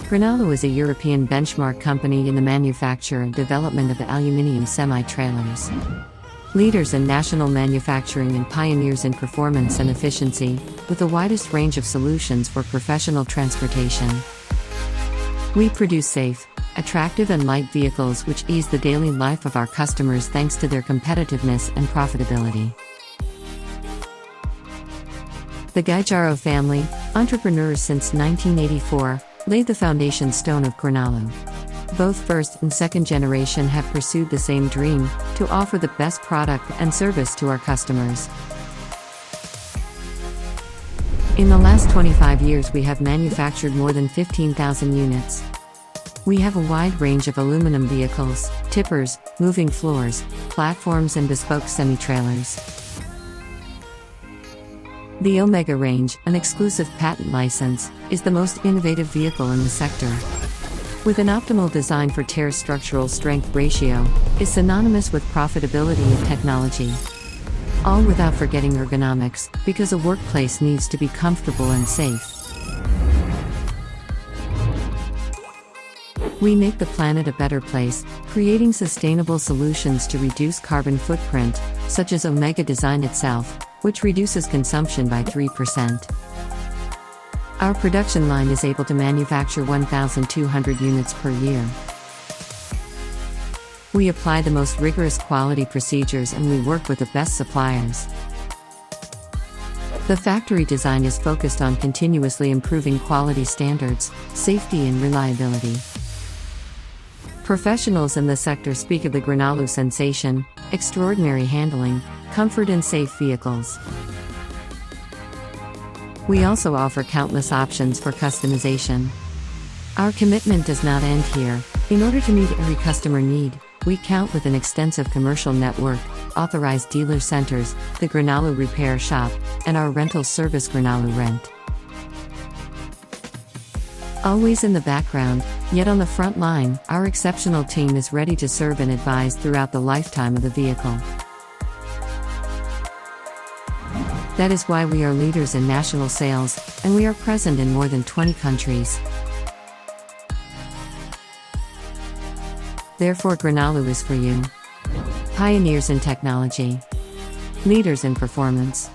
Granalu is a European benchmark company in the manufacture and development of aluminium semi-trailers. Leaders in national manufacturing and pioneers in performance and efficiency, with the widest range of solutions for professional transportation. We produce safe, attractive and light vehicles which ease the daily life of our customers thanks to their competitiveness and profitability. The Gaijaro family, entrepreneurs since 1984, laid the foundation stone of Granalu. Both first and second generation have pursued the same dream, to offer the best product and service to our customers. In the last 25 years we have manufactured more than 15,000 units. We have a wide range of aluminum vehicles, tippers, moving floors, platforms and bespoke semi-trailers. The Omega range, an exclusive patent license, is the most innovative vehicle in the sector. With an optimal design for tear structural strength ratio, is synonymous with profitability and technology. All without forgetting ergonomics, because a workplace needs to be comfortable and safe. We make the planet a better place, creating sustainable solutions to reduce carbon footprint, such as Omega design itself, which reduces consumption by 3%. Our production line is able to manufacture 1,200 units per year. We apply the most rigorous quality procedures and we work with the best suppliers. The factory design is focused on continuously improving quality standards, safety and reliability. Professionals in the sector speak of the Granalu sensation, extraordinary handling, comfort and safe vehicles. We also offer countless options for customization. Our commitment does not end here. In order to meet every customer need, we count with an extensive commercial network, authorized dealer centers, the Granalu Repair Shop, and our rental service Granalu Rent. Always in the background, yet on the front line, our exceptional team is ready to serve and advise throughout the lifetime of the vehicle. That is why we are leaders in national sales, and we are present in more than 20 countries. Therefore Granalu is for you. Pioneers in technology. Leaders in performance.